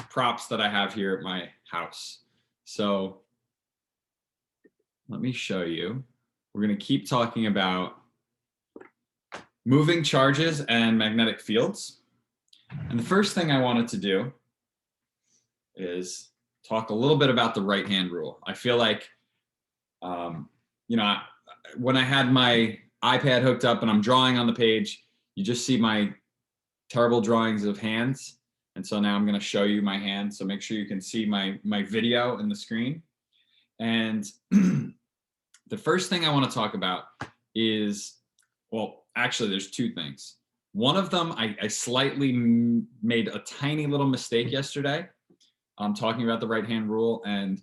props that I have here at my house. So let me show you. We're going to keep talking about moving charges and magnetic fields. And the first thing I wanted to do is talk a little bit about the right-hand rule. I feel like, you know, when I had my iPad hooked up and I'm drawing on the page, you just see my terrible drawings of hands. And so now I'm going to show you my hand. So make sure you can see my video in the screen. And the first thing I want to talk about is, well, actually there's two things. One of them, I slightly made a tiny little mistake yesterday. I'm talking about the right-hand rule, and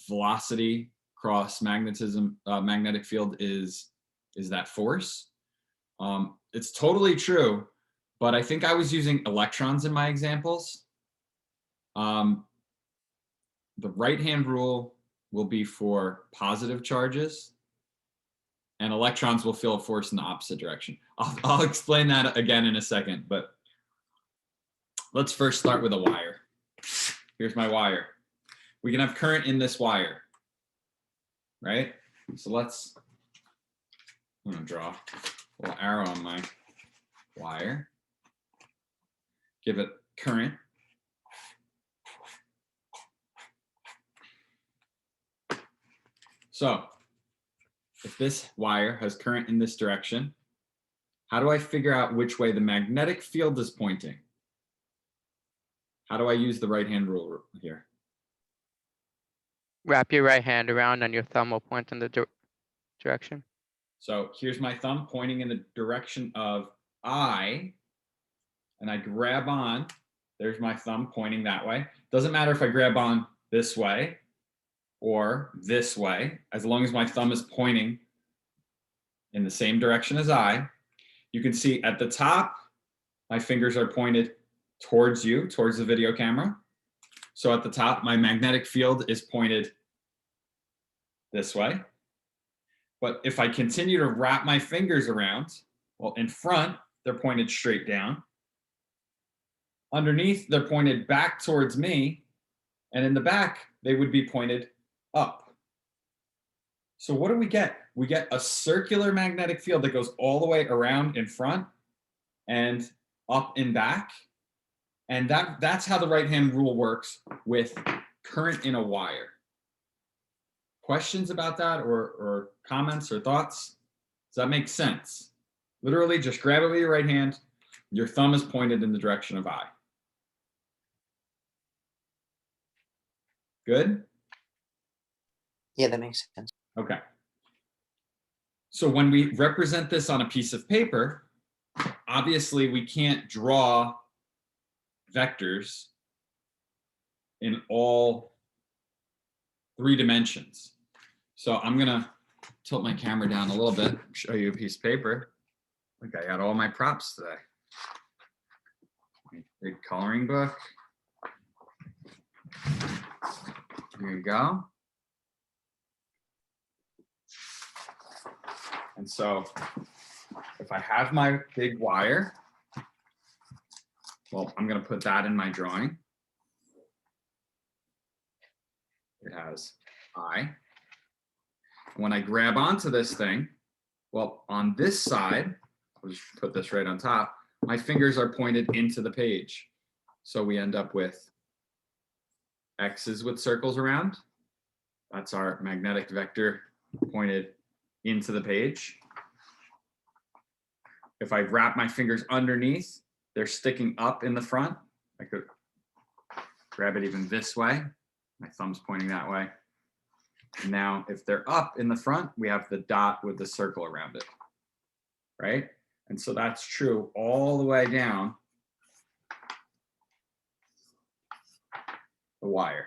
velocity cross magnetism, magnetic field is that force. It's totally true, but I think I was using electrons in my examples. The right-hand rule will be for positive charges, and electrons will feel a force in the opposite direction. I'll explain that again in a second, but let's first start with a wire. Here's my wire. We can have current in this wire, right? So I'm gonna draw a little arrow on my wire, give it current. So if this wire has current in this direction, how do I figure out which way the magnetic field is pointing? How do I use the right-hand rule here? Wrap your right hand around and your thumb will point in the direction. So here's my thumb pointing in the direction of I, and I grab on. There's my thumb pointing that way. Doesn't matter if I grab on this way or this way, as long as my thumb is pointing in the same direction as I. You can see at the top, my fingers are pointed towards you, towards the video camera. So at the top, my magnetic field is pointed this way. But if I continue to wrap my fingers around, well, in front, they're pointed straight down. Underneath, they're pointed back towards me. And in the back, they would be pointed up. So what do we get? We get a circular magnetic field that goes all the way around in front and up and back. And that's how the right-hand rule works with current in a wire. Questions about that, or comments or thoughts? Does that make sense? Literally just grab it with your right hand. Your thumb is pointed in the direction of I. Good? Yeah, that makes sense. Okay. So when we represent this on a piece of paper, obviously we can't draw vectors in all 3 dimensions. So I'm gonna tilt my camera down a little bit, show you a piece of paper. Look, I got all my props today. My big coloring book. Here you go. And so if I have my big wire, well, I'm going to put that in my drawing. It has I. When I grab onto this thing, well, on this side, I'll just put this right on top, my fingers are pointed into the page. So we end up with X's with circles around. That's our magnetic vector pointed into the page. If I wrap my fingers underneath, they're sticking up in the front. I could grab it even this way. My thumb's pointing that way. Now, if they're up in the front, we have the dot with the circle around it, right? And so that's true all the way down the wire.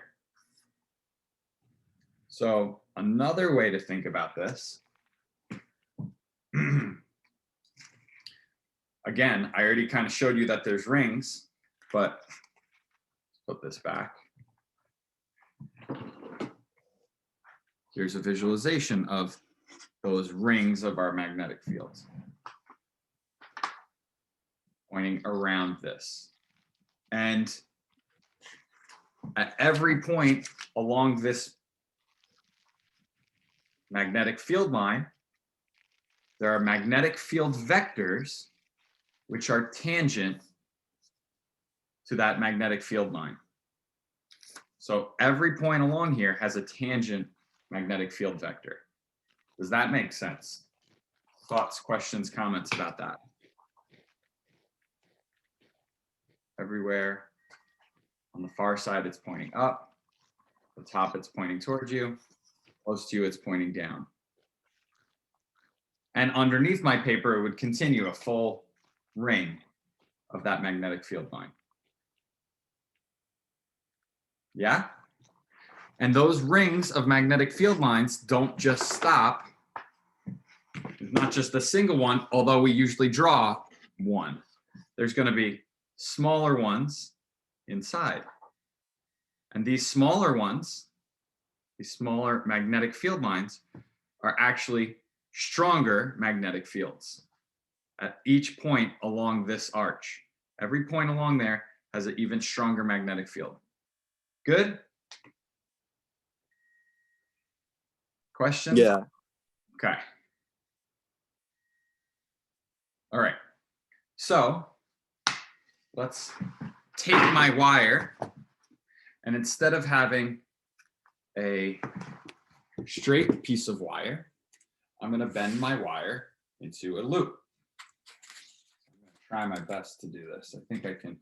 So another way to think about this, again, I already kind of showed you that there's rings, but let's put this back. Here's a visualization of those rings of our magnetic fields pointing around this. And at every point along this magnetic field line, there are magnetic field vectors which are tangent to that magnetic field line. So every point along here has a tangent magnetic field vector. Does that make sense? Thoughts, questions, comments about that? Everywhere on the far side, it's pointing up. The top, it's pointing towards you. Close to you, it's pointing down. And underneath my paper, it would continue a full ring of that magnetic field line. Yeah? And those rings of magnetic field lines don't just stop. It's not just a single one, although we usually draw one. There's going to be smaller ones inside. And these smaller ones, these smaller magnetic field lines, are actually stronger magnetic fields at each point along this arch. Every point along there has an even stronger magnetic field. Good? Questions? Yeah. Okay. All right. So let's take my wire, and instead of having a straight piece of wire, I'm going to bend my wire into a loop. I'm going to try my best to do this. I think I can.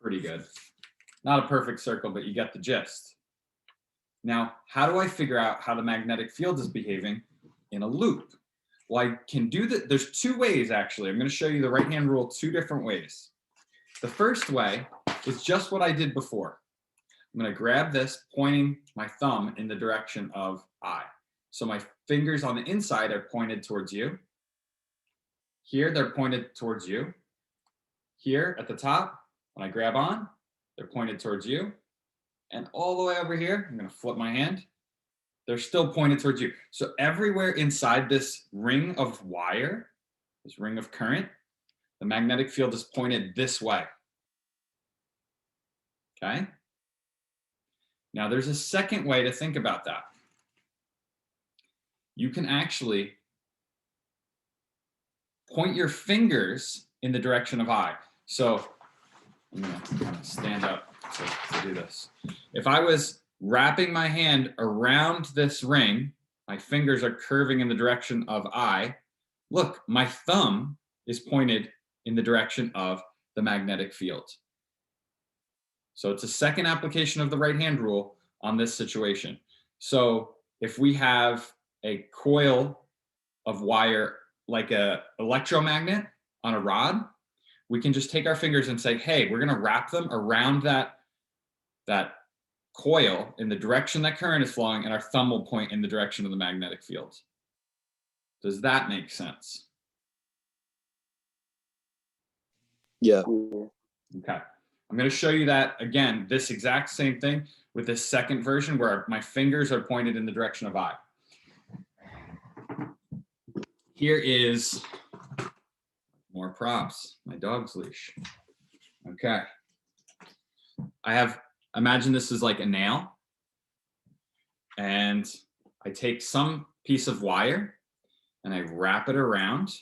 Pretty good. Not a perfect circle, but you get the gist. Now, how do I figure out how the magnetic field is behaving in a loop? Well, I can do that. There's two ways, actually. I'm going to show you the right-hand rule two different ways. The first way is just what I did before. I'm going to grab this, pointing my thumb in the direction of I. So my fingers on the inside are pointed towards you. Here, they're pointed towards you. Here at the top, when I grab on, they're pointed towards you. And all the way over here, I'm going to flip my hand. They're still pointed towards you. So everywhere inside this ring of wire, this ring of current, the magnetic field is pointed this way. Okay? Now there's a second way to think about that. You can actually point your fingers in the direction of I. So I'm going to kind of stand up to do this. If I was wrapping my hand around this ring, my fingers are curving in the direction of I. Look, my thumb is pointed in the direction of the magnetic field. So it's a second application of the right-hand rule on this situation. So if we have a coil of wire like an electromagnet on a rod, we can just take our fingers and say, hey, we're going to wrap them around that coil in the direction that current is flowing, and our thumb will point in the direction of the magnetic field. Does that make sense? Yeah. Okay. I'm going to show you that again, this exact same thing with this second version where my fingers are pointed in the direction of I. Here is more props, my dog's leash. Okay. Imagine this is like a nail, and I take some piece of wire and I wrap it around.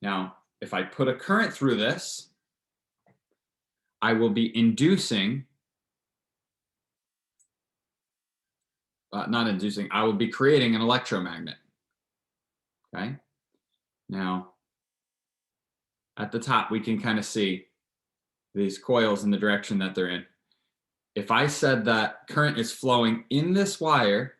Now, if I put a current through this, I will be inducing, I will be creating an electromagnet. Okay. Now, at the top, we can kind of see these coils in the direction that they're in. If I said that current is flowing in this wire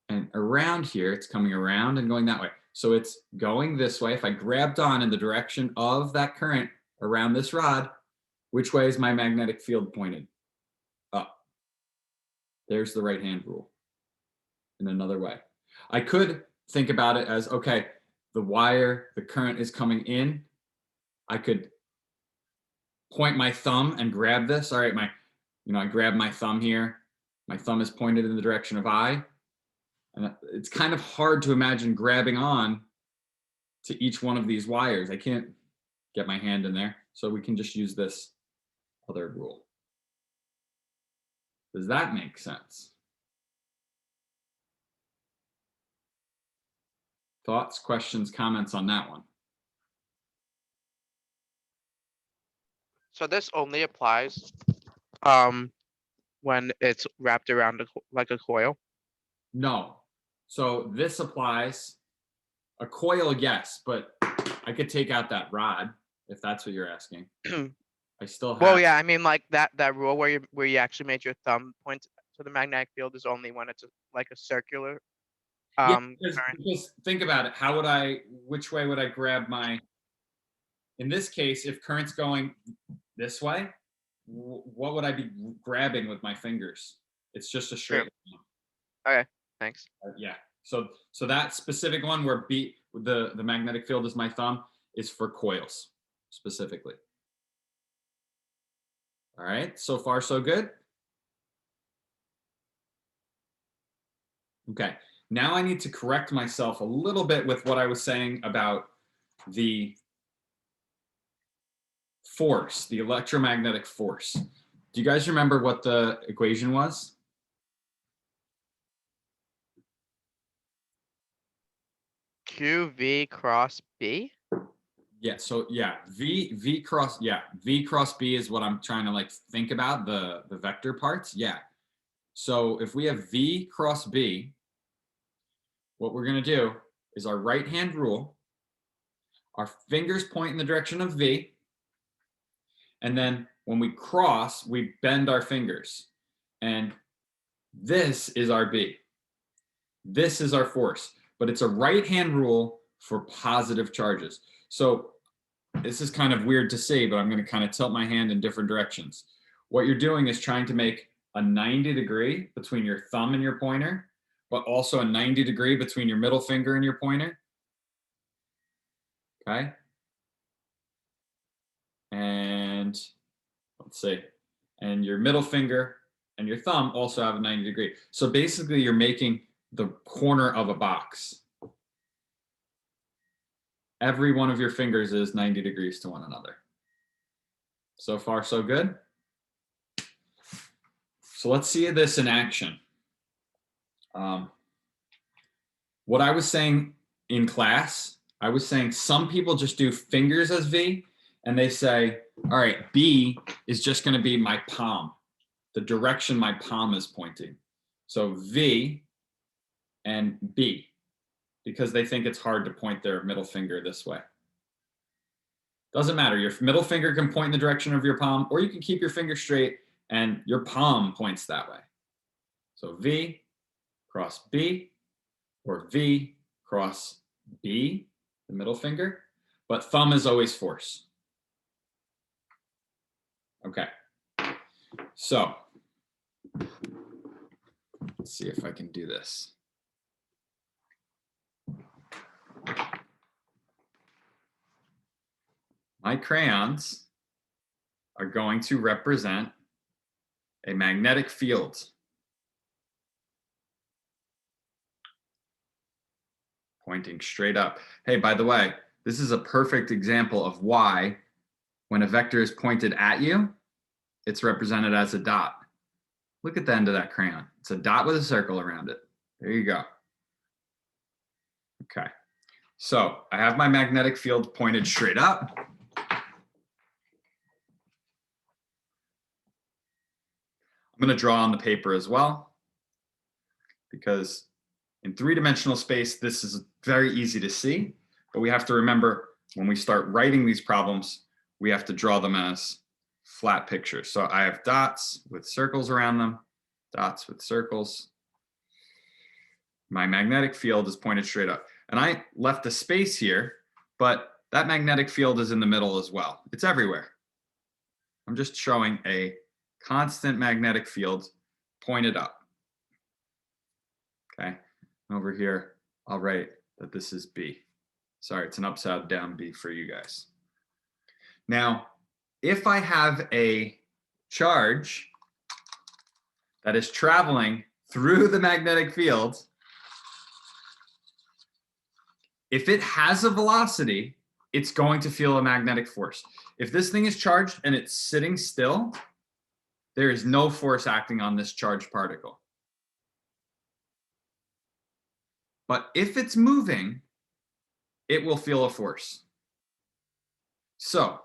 and around here, it's coming around and going that way. So it's going this way. If I grabbed on in the direction of that current around this rod, which way is my magnetic field pointed? Up. There's the right-hand rule in another way. I could think about it as, okay, the wire, the current is coming in. I could point my thumb and grab this. All right, I grab my thumb here. My thumb is pointed in the direction of I. And it's kind of hard to imagine grabbing on to each one of these wires. I can't get my hand in there, so we can just use this other rule. Does that make sense? Thoughts, questions, comments on that one? So this only applies when it's wrapped around like a coil. No. So this applies. A coil, yes, but I could take out that rod if that's what you're asking. I still have. Well, yeah, I mean like that rule where you actually made your thumb point to the magnetic field is only when it's like a circular. Yeah, Current. because think about it. Which way would I grab my, in this case, if current's going this way, what would I be grabbing with my fingers? It's just a straight line. Okay, thanks. Yeah. So that specific one where the magnetic field is my thumb is for coils specifically. All right. So far, so good. Okay. Now I need to correct myself a little bit with what I was saying about the force, the electromagnetic force. Do you guys remember what the equation was? QV cross B. Yeah, so yeah, V cross B is what I'm trying to like think about, the vector parts. Yeah. So if we have V cross B, what we're going to do is our right hand rule, our fingers point in the direction of V, and then when we cross, we bend our fingers. And this is our B. This is our force, but it's a right hand rule for positive charges. So this is kind of weird to say, but I'm going to kind of tilt my hand in different directions. What you're doing is trying to make a 90-degree between your thumb and your pointer, but also a 90-degree between your middle finger and your pointer. Okay. And let's see. And your middle finger and your thumb also have a 90-degree. So basically you're making the corner of a box. Every one of your fingers is 90 degrees to one another. So far, so good. So let's see this in action. What I was saying in class, I was saying some people just do fingers as V, and they say, all right, B is just going to be my palm, the direction my palm is pointing. So V and B, because they think it's hard to point their middle finger this way. Doesn't matter. Your middle finger can point in the direction of your palm, or you can keep your finger straight and your palm points that way. So V cross B, or V cross B, the middle finger, but thumb is always force. Okay. So let's see if I can do this. My crayons are going to represent a magnetic field. Pointing straight up. Hey, by the way, this is a perfect example of why when a vector is pointed at you, it's represented as a dot. Look at the end of that crayon. It's a dot with a circle around it. There you go. Okay. So I have my magnetic field pointed straight up. I'm going to draw on the paper as well, because in three-dimensional space, this is very easy to see, but we have to remember when we start writing these problems, we have to draw them as flat pictures. So I have dots with circles around them, dots with circles. My magnetic field is pointed straight up. And I left a space here, but that magnetic field is in the middle as well. It's everywhere. I'm just showing a constant magnetic field pointed up. Okay, over here, I'll write that this is B. Sorry, it's an upside down B for you guys. Now, if I have a charge that is traveling through the magnetic field, if it has a velocity, it's going to feel a magnetic force. If this thing is charged and it's sitting still, there is no force acting on this charged particle. But if it's moving, it will feel a force. So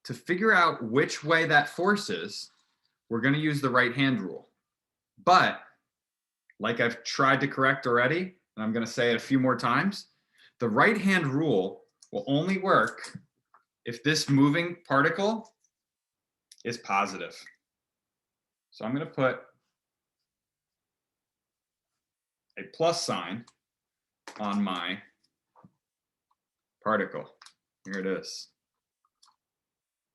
to figure out which way that force is, we're going to use the right hand rule. But like I've tried to correct already, and I'm going to say it a few more times, the right hand rule will only work if this moving particle is positive. So I'm going to put a plus sign on my particle. Here it is.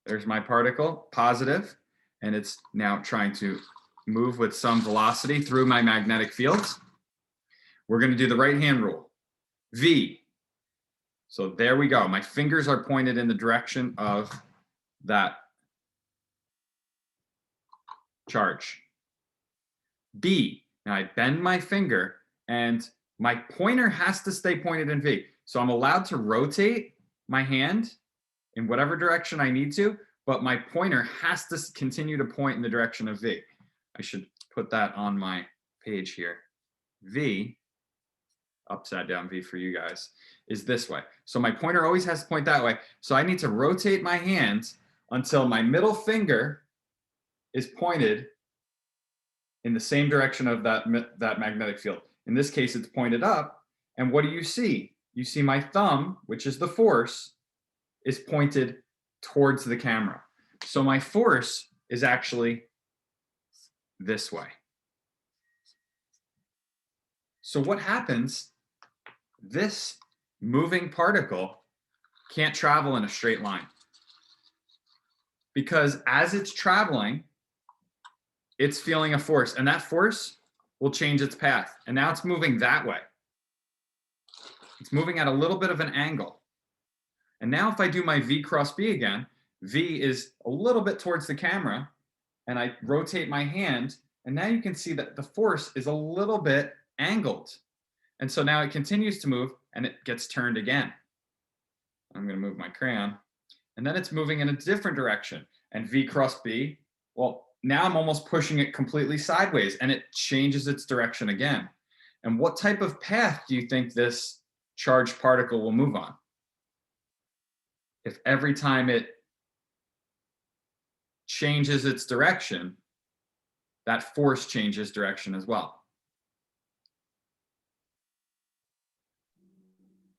There's my particle, positive, and it's now trying to move with some velocity through my magnetic fields. We're going to do the right hand rule, V. So there we go. My fingers are pointed in the direction of that charge. B. Now I bend my finger and my pointer has to stay pointed in V. So I'm allowed to rotate my hand in whatever direction I need to, but my pointer has to continue to point in the direction of V. I should put that on my page here. V, upside down V for you guys, is this way. So my pointer always has to point that way. So I need to rotate my hand until my middle finger is pointed in the same direction of that magnetic field. In this case, it's pointed up. And what do you see? You see my thumb, which is the force, is pointed towards the camera. So my force is actually this way. So what happens? This moving particle can't travel in a straight line. Because as it's traveling, it's feeling a force, and that force will change its path. And now it's moving that way. It's moving at a little bit of an angle. And now if I do my V cross B again, V is a little bit towards the camera, and I rotate my hand, and now you can see that the force is a little bit angled. And so now it continues to move, and it gets turned again. I'm going to move my crayon. And then it's moving in a different direction. And V cross B, well, now I'm almost pushing it completely sideways, and it changes its direction again. And what type of path do you think this charged particle will move on? If every time it changes its direction, that force changes direction as well.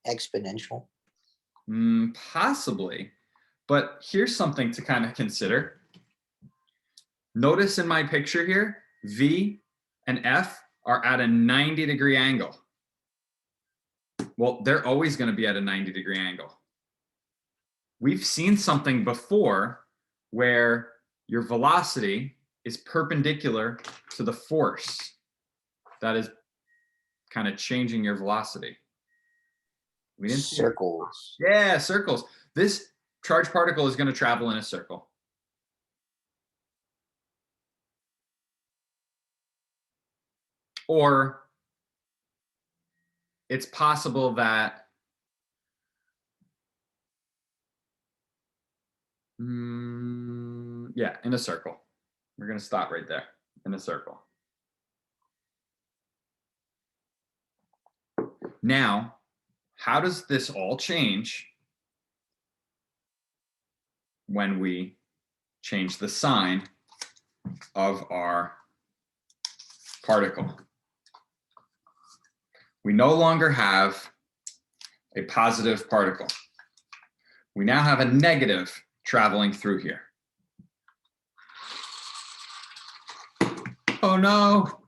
Exponential. Possibly, but here's something to kind of consider. Notice in my picture here, V and F are at a 90-degree angle. Well, they're always going to be at a 90-degree angle. We've seen something before where your velocity is perpendicular to the force that is kind of changing your velocity. We didn't see Circles. Yeah, circles. This charged particle is going to travel in a circle. Or it's possible that yeah, in a circle. We're going to stop right there, in a circle. Now, how does this all change when we change the sign of our particle? We no longer have a positive particle. We now have a negative traveling through here. Oh no.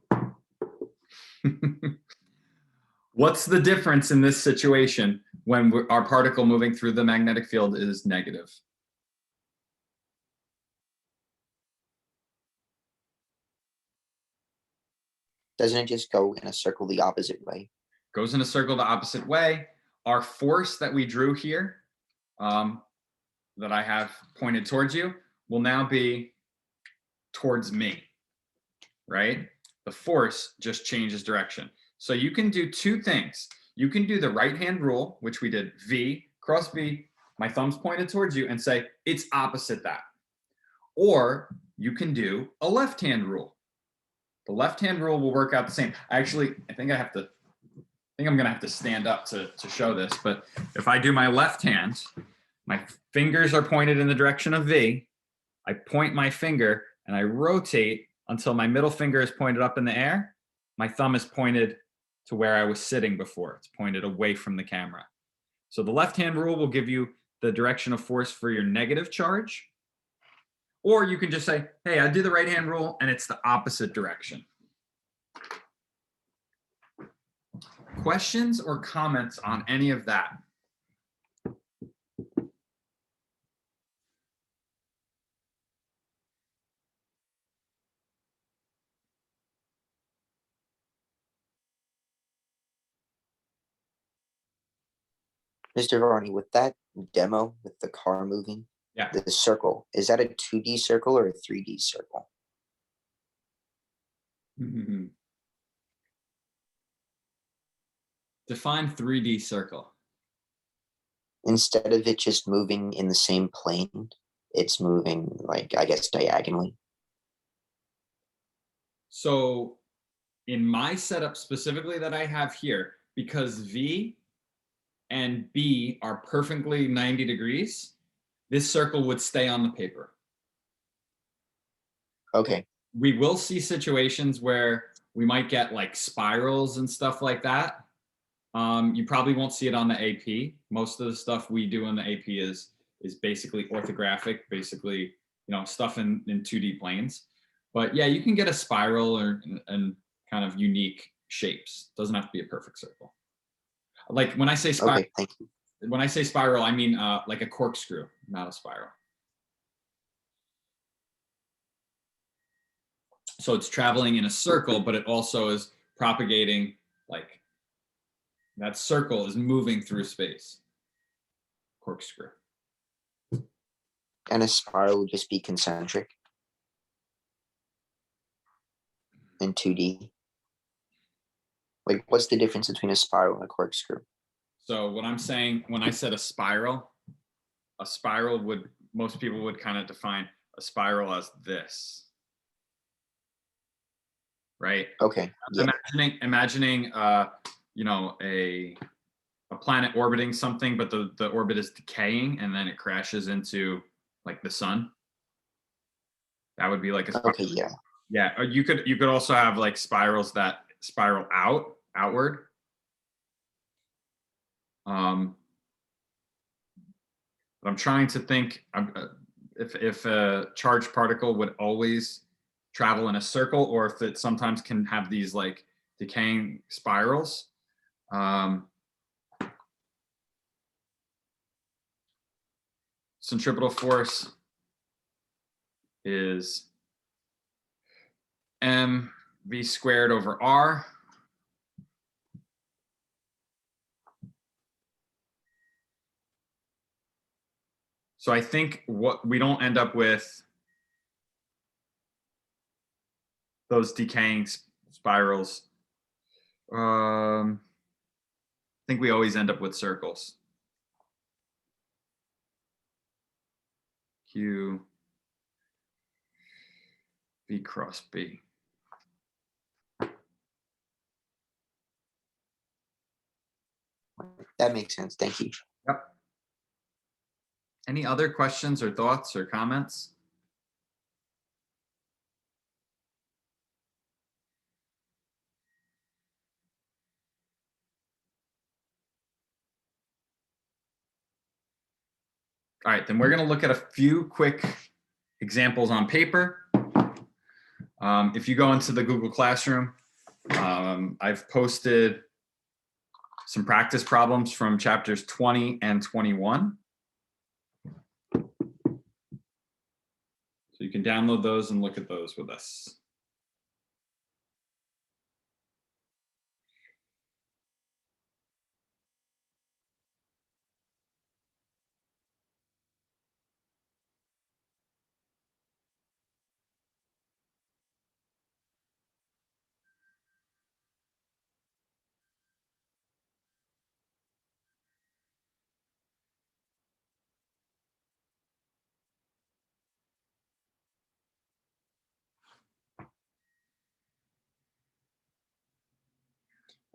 What's the difference in this situation when our particle moving through the magnetic field is negative? Doesn't it just go in a circle the opposite way? Goes in a circle the opposite way. Our force that we drew here, that I have pointed towards you, will now be towards me, right? The force just changes direction. So you can do two things. you can do the right hand rule, which we did V, cross V, my thumb's pointed towards you, and say it's opposite that. Or you can do a left hand rule. The left hand rule will work out the same. Actually, I think I'm gonna have to stand up to show this, but if I do my left hand, my fingers are pointed in the direction of V. I point my finger and I rotate until my middle finger is pointed up in the air. My thumb is pointed to where I was sitting before. It's pointed away from the camera. So the left hand rule will give you the direction of force for your negative charge. Or you can just say, hey, I do the right hand rule and it's the opposite direction. Questions or comments on any of that? Mr. Varney, with that demo with the car moving, Yeah. the circle, is that a 2D circle or a 3D circle? Define 3D circle. Instead of it just moving in the same plane, it's moving, like, I guess, diagonally. So in my setup specifically that I have here, because V and B are perfectly 90 degrees, this circle would stay on the paper. Okay. We will see situations where we might get like spirals and stuff like that. You probably won't see it on the AP. Most of the stuff we do in the AP is basically orthographic, basically, stuff in 2D planes. But yeah, you can get a spiral and kind of unique shapes. Doesn't have to be a perfect circle. Like when I say spiral, Okay, thank you. when I say spiral, I mean like a corkscrew, not a spiral. So it's traveling in a circle, but it also is propagating, like that circle is moving through space. Corkscrew. And a spiral would just be concentric in 2D. Like, what's the difference between a spiral and a corkscrew? So what I'm saying, when I said a spiral would, most people would kind of define a spiral as this. Right? Okay. Yeah. Imagining a planet orbiting something, but the orbit is decaying and then it crashes into like the sun. That would be like a spiral. Okay. Yeah. Yeah. Or you could also have like spirals that spiral outward. But I'm trying to think if a charged particle would always travel in a circle, or if it sometimes can have these like decaying spirals. Centripetal force is mv squared over r. So I think what we don't end up with those decaying spirals. I think we always end up with circles. Q V cross B. That makes sense. Thank you. Yep. Any other questions or thoughts or comments? All right, then we're going to look at a few quick examples on paper. If you go into the Google Classroom, I've posted some practice problems from chapters 20 and 21. So you can download those and look at those with us.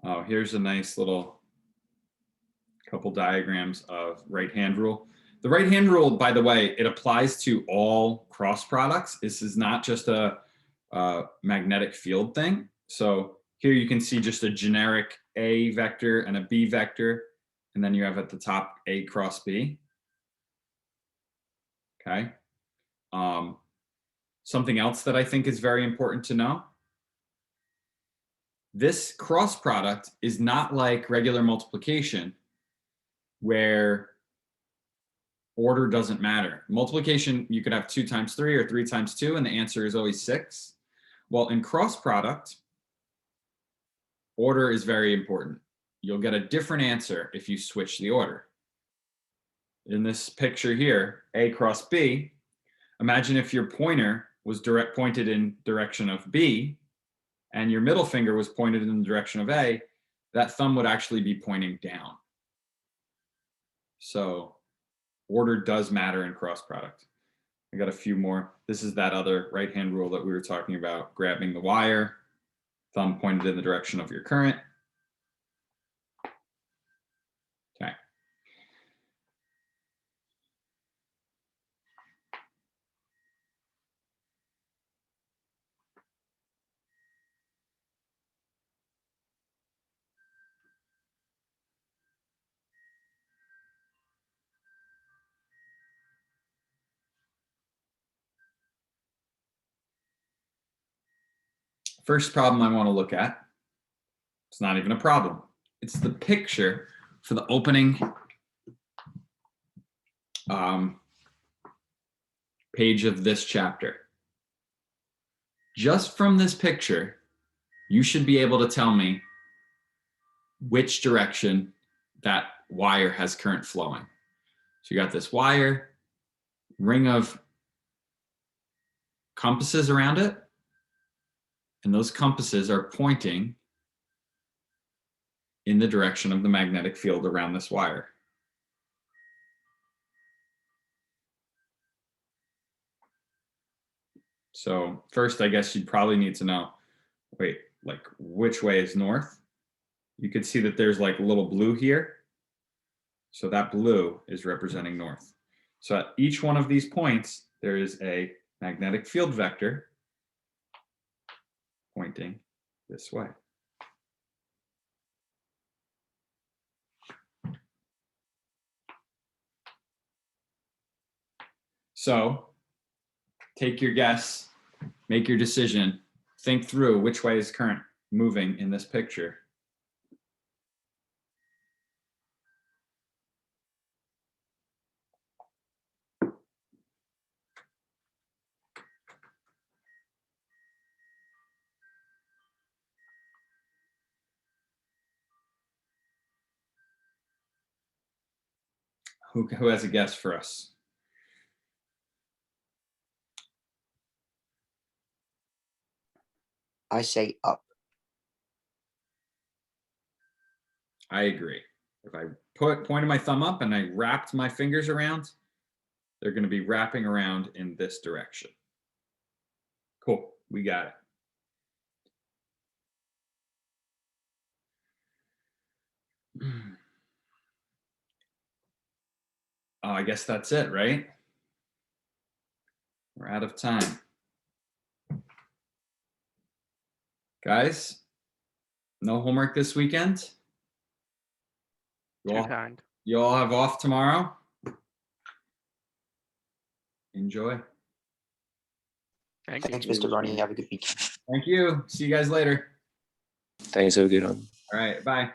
Oh, here's a nice little couple diagrams of right-hand rule. The right-hand rule, by the way, it applies to all cross products. This is not just a magnetic field thing. So here you can see just a generic A vector and a B vector, and then you have at the top A cross B. Okay. Something else that I think is very important to know. This cross product is not like regular multiplication where order doesn't matter. Multiplication, you could have 2 times 3 or 3 times 2, and the answer is always 6. Well, in cross product, order is very important. You'll get a different answer if you switch the order. In this picture here, A cross B, imagine if your pointer was pointed in direction of B and your middle finger was pointed in the direction of A, that thumb would actually be pointing down. So order does matter in cross product. I got a few more. This is that other right-hand rule that we were talking about, grabbing the wire, thumb pointed in the direction of your current. Okay. First problem I want to look at, it's not even a problem. It's the picture for the opening page of this chapter. Just from this picture, you should be able to tell me which direction that wire has current flowing. So you got this wire, ring of compasses around it, and those compasses are pointing in the direction of the magnetic field around this wire. So first, I guess you'd probably need to know, wait, like which way is north? You could see that there's like a little blue here. So that blue is representing north. So at each one of these points, there is a magnetic field vector pointing this way. So take your guess, make your decision, think through which way is current moving in this picture. Who has a guess for us? I say up. I agree. If I pointed my thumb up and I wrapped my fingers around, they're going to be wrapping around in this direction. Cool, we got it. Oh, I guess that's it, right? We're out of time. Guys, no homework this weekend? Too kind. You all have off tomorrow? Enjoy. Thank you. Thanks, Mr. Barney. Have a good weekend. Thank you. See you guys later. Thanks. Have a good one. All right, bye.